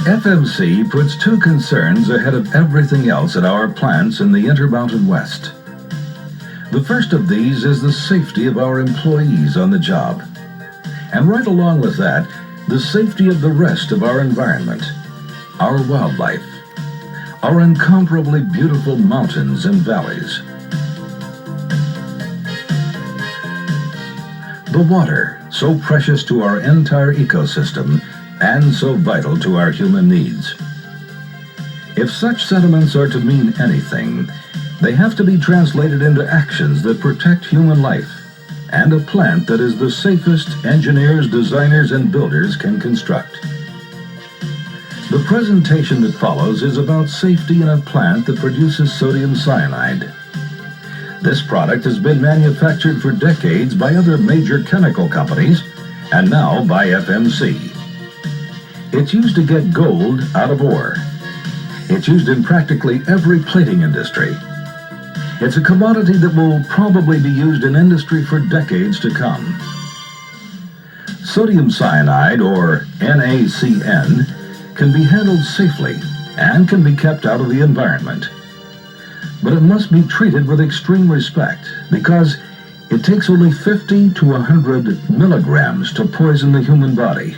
FMC puts two concerns ahead of everything else at our plants in the Intermountain West. The first of these is the safety of our employees on the job. And right along with that, the safety of the rest of our environment, our wildlife, our incomparably beautiful mountains and valleys. The water, so precious to our entire ecosystem and so vital to our human needs. If such sentiments are to mean anything, they have to be translated into actions that protect human life and a plant that is the safest engineers, designers, and builders can construct. The presentation that follows is about safety in a plant that produces sodium cyanide. This product has been manufactured for decades by other major chemical companies and now by FMC. It's used to get gold out of ore. It's used in practically every plating industry. It's a commodity that will probably be used in industry for decades to come. Sodium cyanide, or NaCN, can be handled safely and can be kept out of the environment. But it must be treated with extreme respect because it takes only 50 to 100 milligrams to poison the human body.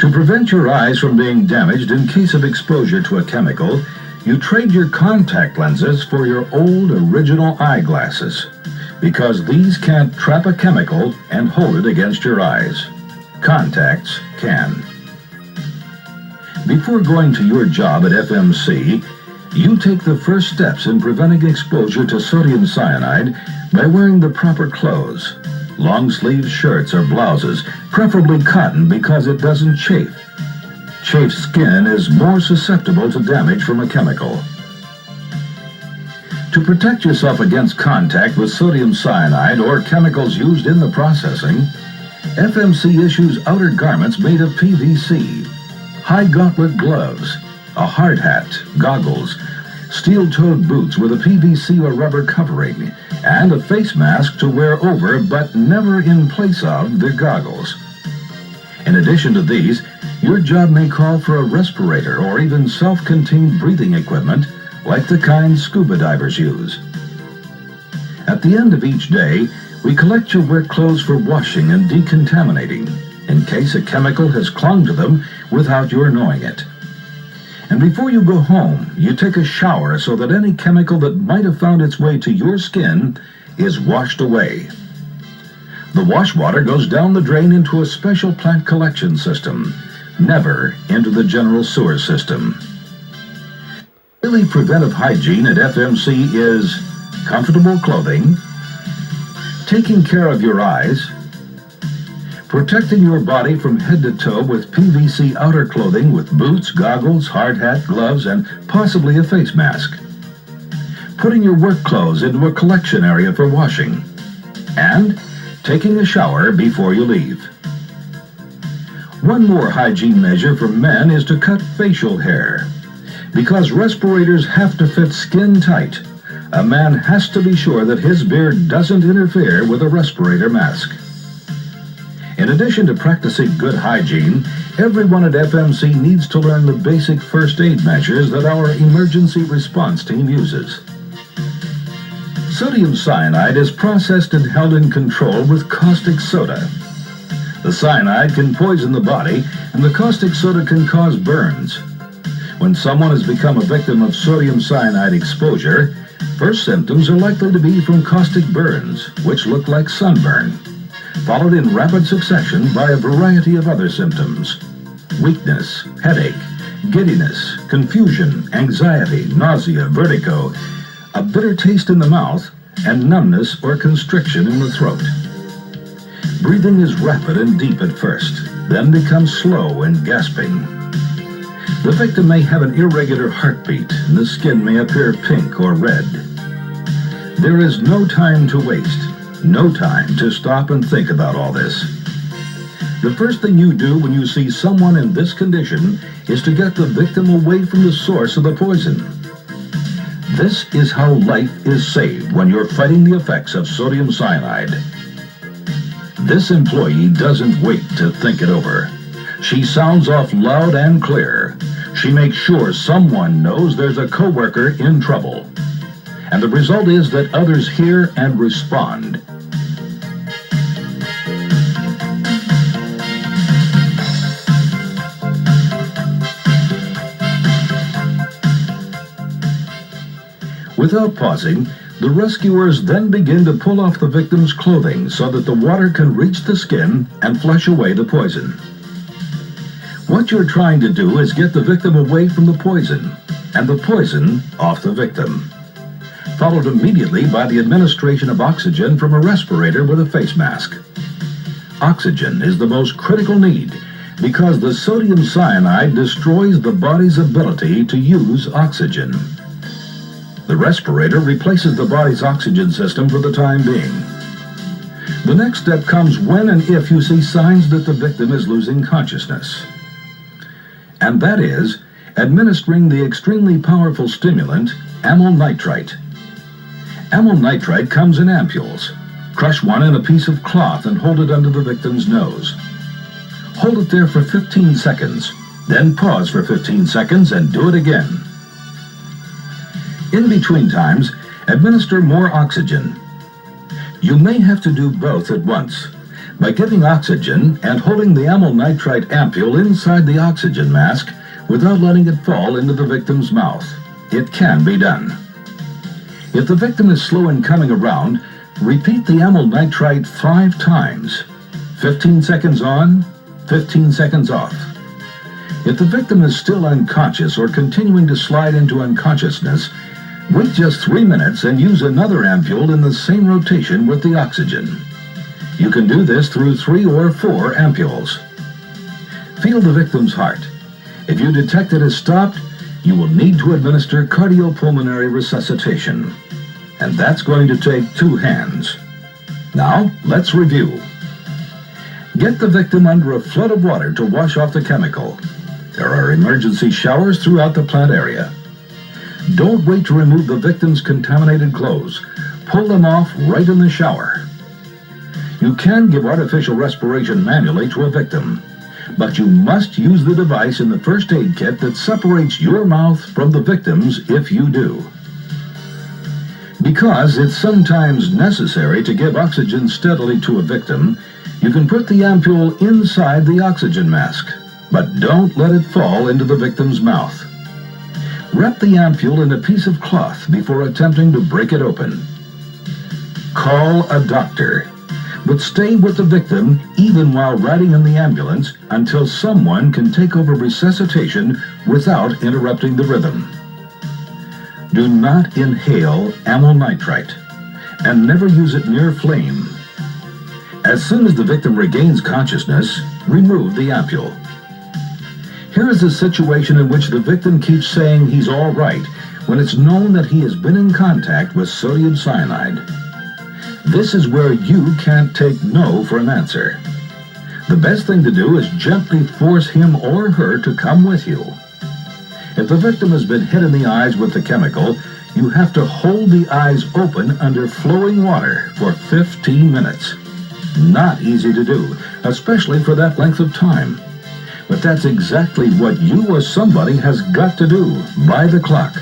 To prevent your eyes from being damaged in case of exposure to a chemical, you trade your contact lenses for your old original eyeglasses because these can't trap a chemical and hold it against your eyes. Contacts can. Before going to your job at FMC, you take the first steps in preventing exposure to sodium cyanide by wearing the proper clothes. Long-sleeved shirts or blouses, preferably cotton because it doesn't chafe. Chafed skin is more susceptible to damage from a chemical. To protect yourself against contact with sodium cyanide or chemicals used in the processing, FMC issues outer garments made of PVC, high gauntlet gloves, a hard hat, goggles, steel-toed boots with a PVC or rubber covering, and a face mask to wear over but never in place of the goggles. In addition to these, your job may call for a respirator or even self-contained breathing equipment like the kind scuba divers use. At the end of each day, we collect your wet clothes for washing and decontaminating in case a chemical has clung to them without your knowing it. And before you go home, you take a shower so that any chemical that might have found its way to your skin is washed away. The wash water goes down the drain into a special plant collection system, never into the general sewer system. Daily preventive hygiene at FMC is comfortable clothing, taking care of your eyes, protecting your body from head to toe with PVC outer clothing with boots, goggles, hard hat, gloves, and possibly a face mask. Putting your work clothes into a collection area for washing. And taking a shower before you leave. One more hygiene measure for men is to cut facial hair. Because respirators have to fit skin tight, a man has to be sure that his beard doesn't interfere with a respirator mask. In addition to practicing good hygiene, everyone at FMC needs to learn the basic first aid measures that our emergency response team uses. Sodium cyanide is processed and held in control with caustic soda. The cyanide can poison the body, and the caustic soda can cause burns. When someone has become a victim of sodium cyanide exposure, first symptoms are likely to be from caustic burns, which look like sunburn, followed in rapid succession by a variety of other symptoms: weakness, headache, giddiness, confusion, anxiety, nausea, vertigo, a bitter taste in the mouth, and numbness or constriction in the throat. Breathing is rapid and deep at first, then becomes slow and gasping. The victim may have an irregular heartbeat, and the skin may appear pink or red. There is no time to waste, no time to stop and think about all this. The first thing you do when you see someone in this condition is to get the victim away from the source of the poison. This is how life is saved when you're fighting the effects of sodium cyanide. This employee doesn't wait to think it over. She sounds off loud and clear. She makes sure someone knows there's a coworker in trouble. And the result is that others hear and respond. Without pausing, the rescuers then begin to pull off the victim's clothing so that the water can reach the skin and flush away the poison. What you're trying to do is get the victim away from the poison, and the poison off the victim, followed immediately by the administration of oxygen from a respirator with a face mask. Oxygen is the most critical need because the sodium cyanide destroys the body's ability to use oxygen. The respirator replaces the body's oxygen system for the time being. The next step comes when and if you see signs that the victim is losing consciousness. And that is administering the extremely powerful stimulant, amyl nitrite. Amyl nitrite comes in ampules. Crush one in a piece of cloth and hold it under the victim's nose. Hold it there for 15 seconds, then pause for 15 seconds and do it again. In between times, administer more oxygen. You may have to do both at once. By giving oxygen and holding the amyl nitrite ampule inside the oxygen mask without letting it fall into the victim's mouth. It can be done. If the victim is slow in coming around, repeat the amyl nitrite 5 times. 15 seconds on, 15 seconds off. If the victim is still unconscious or continuing to slide into unconsciousness, wait just 3 minutes and use another ampule in the same rotation with the oxygen. You can do this through 3 or 4 ampules. Feel the victim's heart. If you detect it has stopped, you will need to administer cardiopulmonary resuscitation. And that's going to take 2 hands. Now, let's review. Get the victim under a flood of water to wash off the chemical. There are emergency showers throughout the plant area. Don't wait to remove the victim's contaminated clothes. Pull them off right in the shower. You can give artificial respiration manually to a victim, but you must use the device in the first aid kit that separates your mouth from the victim's if you do. Because it's sometimes necessary to give oxygen steadily to a victim, you can put the ampule inside the oxygen mask, but don't let it fall into the victim's mouth. Wrap the ampule in a piece of cloth before attempting to break it open. Call a doctor, but stay with the victim even while riding in the ambulance until someone can take over resuscitation without interrupting the rhythm. Do not inhale amyl nitrite and never use it near flame. As soon as the victim regains consciousness, remove the ampule. Here is a situation in which the victim keeps saying he's all right when it's known that he has been in contact with sodium cyanide. This is where you can't take no for an answer. The best thing to do is gently force him or her to come with you. If the victim has been hit in the eyes with the chemical, you have to hold the eyes open under flowing water for 15 minutes. Not easy to do, especially for that length of time. But that's exactly what you or somebody has got to do by the clock.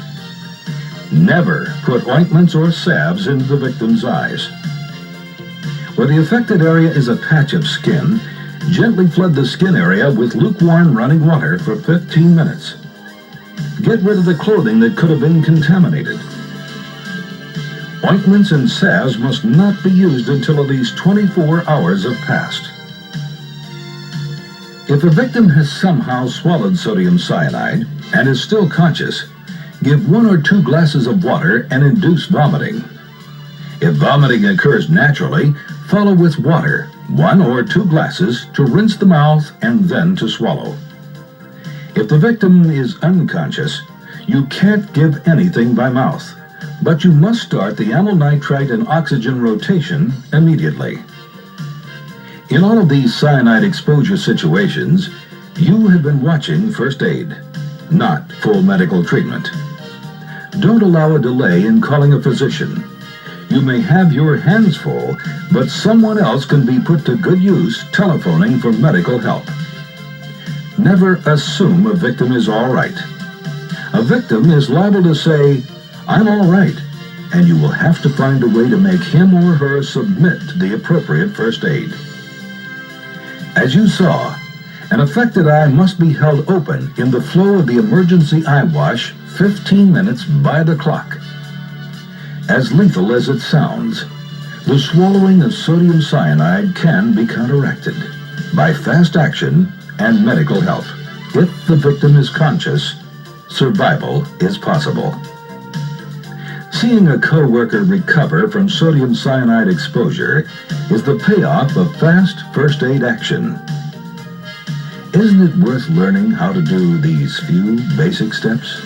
Never put ointments or salves into the victim's eyes. Where the affected area is a patch of skin, gently flood the skin area with lukewarm running water for 15 minutes. Get rid of the clothing that could have been contaminated. Ointments and salves must not be used until at least 24 hours have passed. If a victim has somehow swallowed sodium cyanide and is still conscious, give 1 or 2 glasses of water and induce vomiting. If vomiting occurs naturally, follow with water, 1 or 2 glasses to rinse the mouth and then to swallow. If the victim is unconscious, you can't give anything by mouth, but you must start the amyl nitrite and oxygen rotation immediately. In all of these cyanide exposure situations, you have been watching first aid, not full medical treatment. Don't allow a delay in calling a physician. You may have your hands full, but someone else can be put to good use telephoning for medical help. Never assume a victim is all right. A victim is liable to say, "I'm all right," and you will have to find a way to make him or her submit to the appropriate first aid. As you saw, an affected eye must be held open in the flow of the emergency eye wash 15 minutes by the clock. As lethal as it sounds, the swallowing of sodium cyanide can be counteracted by fast action and medical help. If the victim is conscious, survival is possible. Seeing a co-worker recover from sodium cyanide exposure is the payoff of fast first aid action. Isn't it worth learning how to do these few basic steps?